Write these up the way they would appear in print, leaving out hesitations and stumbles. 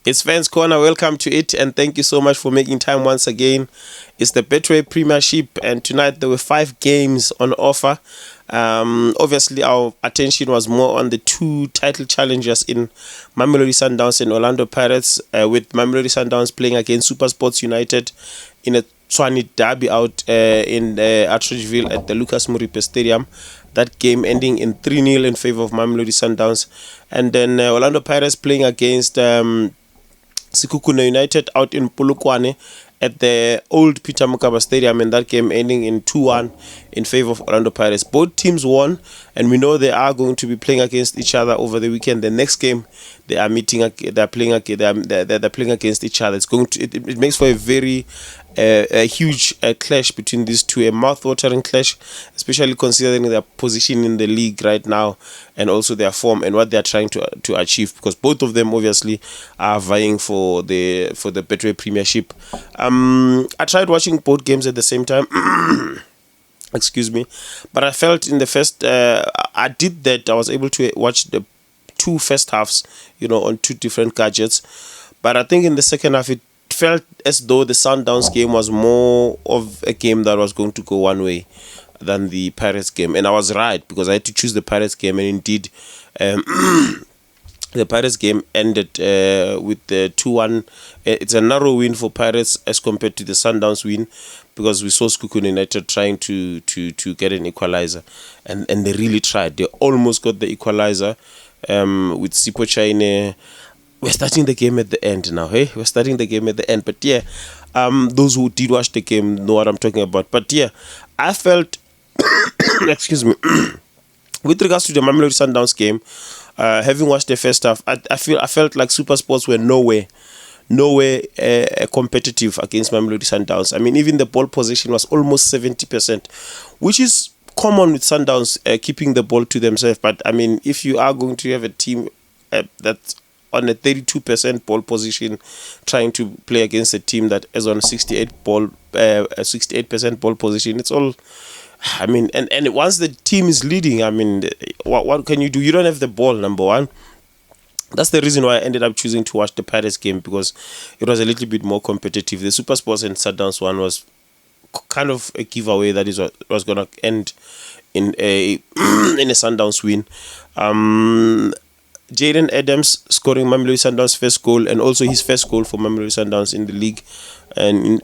It's Fans Corner. Welcome to it, and thank you so much for making time once again. It's the Betway Premiership, and tonight there were 5 games on offer. Obviously, our attention was more on the 2 title challengers in Mamelodi Sundowns and Orlando Pirates, with Mamelodi Sundowns playing against Supersport United in a Tshwane derby out in Atteridgeville at the Lucas Muripe Stadium. That game ending in 3-0 in favor of Mamelodi Sundowns. And then Orlando Pirates playing against Sekhukhune United out in Polokwane at the old Peter Mokaba Stadium, and that game ending in 2-1 in favor of Orlando Pirates. Both teams won, and we know they are going to be playing against each other over the weekend. The next game they are meeting, they're playing against each other. It's going to it makes for a very a huge clash between these two, a mouth-watering clash, especially considering their position in the league right now and also their form and what they are trying to achieve, because both of them obviously are vying for the Betway Premiership. I tried watching both games at the same time. Excuse me, but I felt in the first I did that I was able to watch the 2 first halves, on 2 different gadgets, but I think in the second half it felt as though the Sundowns game was more of a game that was going to go one way than the Pirates game, and I was right, because I had to choose the Pirates game, and indeed the Pirates game ended with the 2-1. It's a narrow win for Pirates as compared to the Sundowns win, because we saw Sekhukhune United trying to get an equalizer, and they really tried. They almost got the equalizer with Sipo Chaine. We're starting the game at the end now, hey? We're starting the game at the end. But yeah, those who did watch the game know what I'm talking about. But yeah, I felt, excuse me, with regards to the Mamelodi Sundowns game, having watched the first half, I felt like Supersports were nowhere competitive against Mamelodi Sundowns. I mean, even the ball possession was almost 70%, which is common with Sundowns keeping the ball to themselves. But I mean, if you are going to have a team that's on a 32% ball position, trying to play against a team that is on 68% ball position, it's all. I mean, and once the team is leading, I mean, what can you do? You don't have the ball, number one. That's the reason why I ended up choosing to watch the Pirates game, because it was a little bit more competitive. The Supersports and Sundowns one was kind of a giveaway that was going to end in a in a Sundowns win. Jaden Adams scoring Mamelodi Sundowns' first goal, and also his first goal for Mamelodi Sundowns in the league, and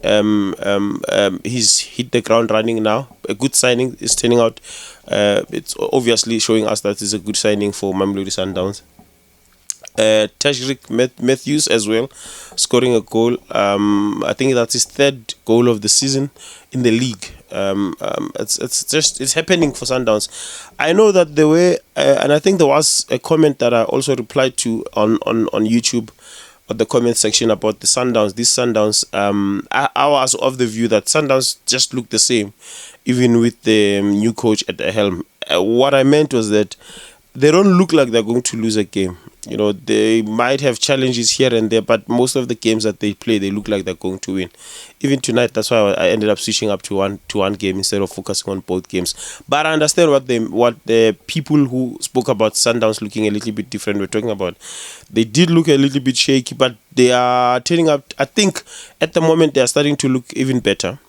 he's hit the ground running now. A good signing is turning out. It's obviously showing us that it's a good signing for Mamelodi Sundowns. Tajrik Matthews as well, scoring a goal. I think that's his 3rd goal of the season in the league. It's happening for Sundowns. I know that there were, and I think there was a comment that I also replied to on YouTube, or the comment section, about the Sundowns. These Sundowns, I was of the view that Sundowns just look the same, even with the new coach at the helm. What I meant was that they don't look like they're going to lose a game. They might have challenges here and there, but most of the games that they play, they look like they're going to win. Even tonight, that's why I ended up switching up to one game instead of focusing on both games. But I understand what the people who spoke about Sundowns looking a little bit different were talking about. They did look a little bit shaky, but they are turning up. I think at the moment they are starting to look even better.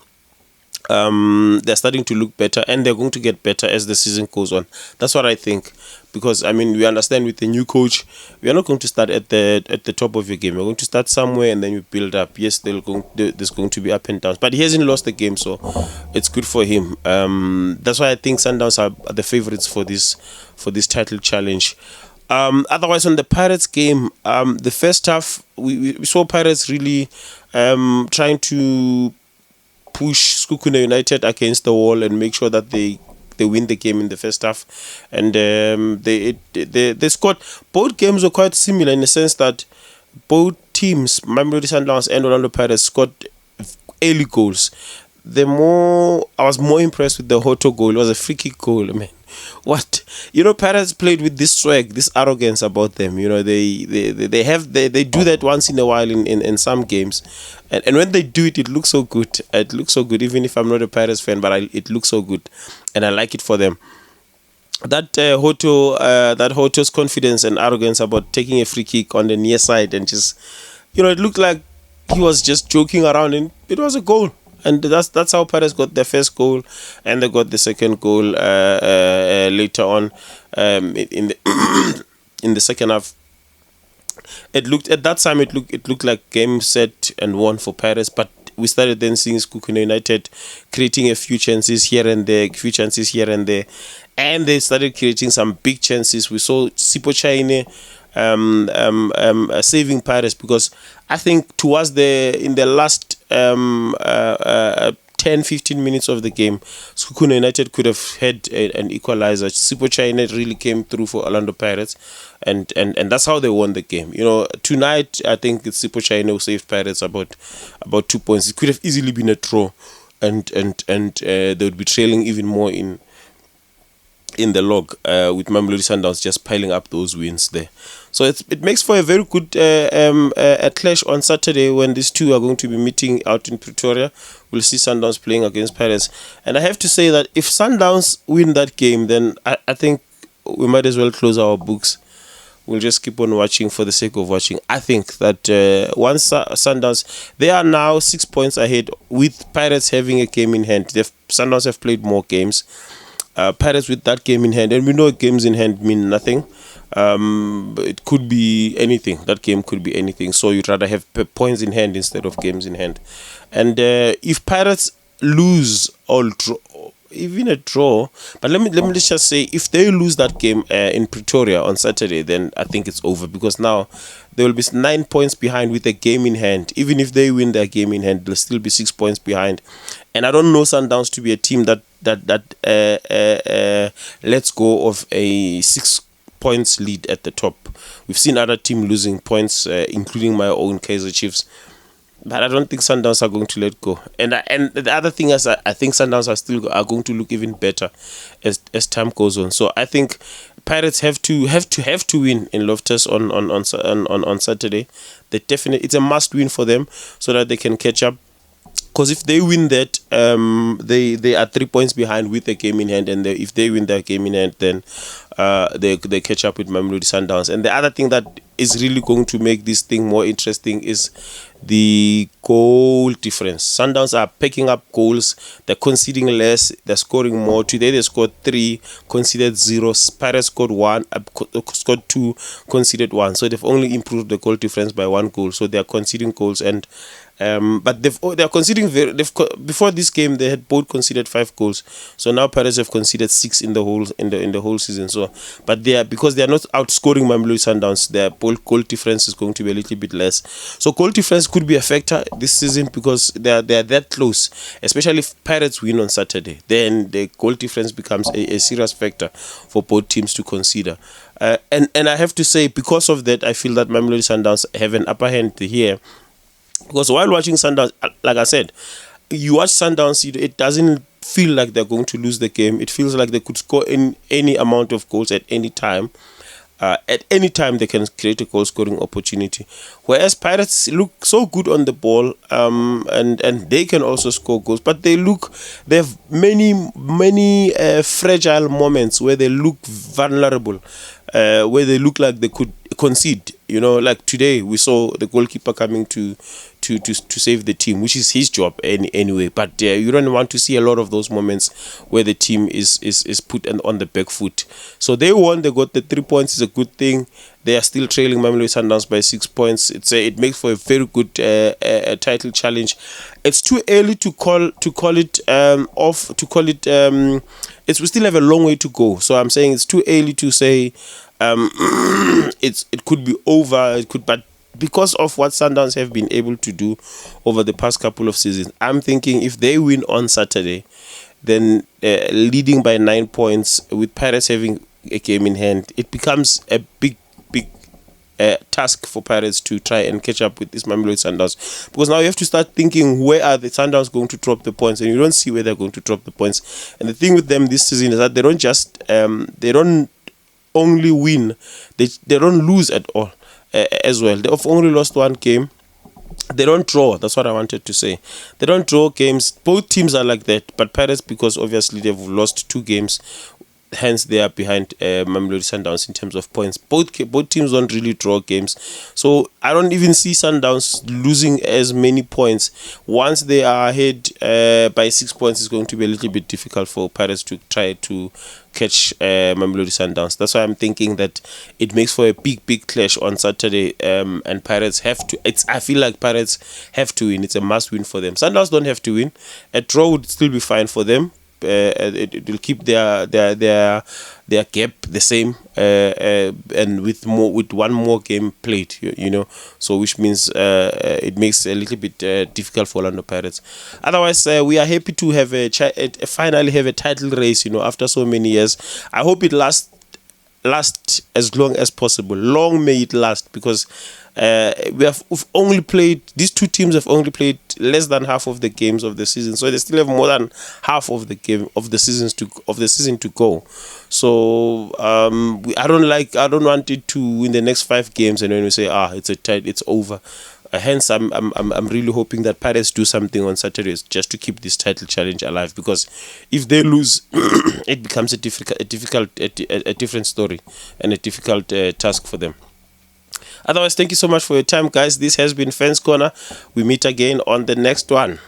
They're starting to look better, and they're going to get better as the season goes on. That's what I think, because I mean, we understand with the new coach, we are not going to start at the top of your game. We're going to start somewhere and then you build up. Yes, there's going to be up and downs, but he hasn't lost the game, so it's good for him. That's why I think Sundowns are the favorites for this title challenge. Otherwise, on the Pirates game, the first half we saw Pirates really trying to push Sekhukhune United against the wall and make sure that they win the game in the first half, and they scored. Both games were quite similar in the sense that both teams, Mamelodi Sundowns and Orlando Pirates, scored early goals. I was more impressed with the Hoto goal. It was a free kick goal, man. What, Pirates played with this swag, this arrogance about them. They do that once in a while in some games, and when they do it, it looks so good. It looks so good, even if I'm not a Pirates fan, but it looks so good, and I like it for them. That Hoto's confidence and arrogance about taking a free kick on the near side and just it looked like he was just joking around, and it was a goal. And that's how Pirates got their first goal, and they got the second goal later on in the in the second half. It looked like game set and won for Pirates, but we started then seeing Sekhukhune United creating a few chances here and there, and they started creating some big chances. We saw Sipo Chaine saving Pirates, because I think towards in the last 10-15 minutes of the game, Sekhukhune United could have had an equalizer. Sipo Chaine really came through for Orlando Pirates, and that's how they won the game. Tonight I think it's Sipo Chaine who saved Pirates about 2 points. It could have easily been a draw, and they would be trailing even more in the log, with Mamelodi Sundowns just piling up those wins there. So it makes for a very good a clash on Saturday, when these two are going to be meeting out in Pretoria. We'll see Sundowns playing against Pirates. And I have to say that if Sundowns win that game, then I think we might as well close our books. We'll just keep on watching for the sake of watching. I think that once Sundowns, they are now 6 points ahead, with Pirates having a game in hand. Sundowns have played more games. Pirates with that game in hand, and we know games in hand mean nothing. It could be anything. That game could be anything. So you'd rather have points in hand instead of games in hand. And if Pirates lose or draw, even a draw, but let me just say, if they lose that game in Pretoria on Saturday, then I think it's over, because now they will be 9 points behind with a game in hand. Even if they win their game in hand, they'll still be 6 points behind. And I don't know Sundowns to be a team that lets go of a 6 points lead at the top. We've seen other teams losing points, including my own Kaizer Chiefs. But I don't think Sundowns are going to let go. And the other thing is, I think Sundowns are going to look even better as time goes on. So I think Pirates have to win in Loftus on Saturday. It's a must win for them, so that they can catch up. Because if they win that, they are 3 points behind with a game in hand, and if they win their game in hand, then they catch up with Mamelodi Sundowns. And the other thing that is really going to make this thing more interesting is the goal difference. Sundowns are picking up goals, they're conceding less, they're scoring more. Today they scored 3, conceded 0. Pirates scored 1, scored 2, conceded 1. So they've only improved the goal difference by 1 goal. So they're conceding goals, and but they're conceding before this game they had both conceded 5 goals. So now Pirates have conceded 6 in the whole season. So, but because they are not outscoring Mamelodi Sundowns, their goal difference is going to be a little bit less. So goal difference could be a factor this season, because they are that close. Especially if Pirates win on Saturday, then the goal difference becomes a serious factor for both teams to consider. And I have to say, because of that, I feel that Mamelodi Sundowns have an upper hand here. Because while watching Sundowns, like I said, you watch Sundowns, it doesn't feel like they're going to lose the game. It feels like they could score in any amount of goals at any time. At any time they can create a goal scoring opportunity, whereas Pirates look so good on the ball, and they can also score goals, but they have many fragile moments where they look vulnerable, where they look like they could concede. Like today we saw the goalkeeper coming to save the team, which is his job anyway. But you don't want to see a lot of those moments where the team is put on the back foot. So they won. They got the 3 points. It's a good thing. They are still trailing Mamelodi Sundowns by 6 points. It makes for a very good title challenge. It's too early to call it off. We still have a long way to go. So I'm saying it's too early to say it could be over. But because of what Sundowns have been able to do over the past couple of seasons, I'm thinking if they win on Saturday, then leading by 9 points, with Pirates having a game in hand, it becomes a big task for Pirates to try and catch up with this Mamelodi Sundowns, because now you have to start thinking, where are the Sundowns going to drop the points, and you don't see where they're going to drop the points. And the thing with them this season is that they don't only win, they don't lose at all as well. They've only lost 1 game. They don't draw. That's what I wanted to say. They don't draw games. Both teams are like that, but Pirates, because obviously they've lost 2 games, hence they are behind Mamelodi Sundowns in terms of points. Both teams don't really draw games, so I don't even see Sundowns losing as many points. Once they are ahead by 6 points, it's going to be a little bit difficult for Pirates to try to catch Mamelodi Sundowns. That's why I'm thinking that it makes for a big clash on Saturday, and Pirates have to. I feel like Pirates have to win. It's a must win for them. Sundowns don't have to win. A draw would still be fine for them. It will keep their gap the same, and with one more game played, you know, so which means it makes it a little bit difficult for Orlando Pirates. Otherwise, we are happy to have finally have a title race, you know, after so many years. I hope it lasts as long as possible. Long may it last, because we've only played, these two teams have only played less than half of the games of the season, so they still have more than half of the season to go. So I don't want it to win the next 5 games and then we say it's over. Hence, I'm really hoping that Pirates do something on Saturdays just to keep this title challenge alive, because if they lose, it becomes a different story and a difficult task for them. Otherwise, thank you so much for your time, guys. This has been Fans Corner. We meet again on the next one.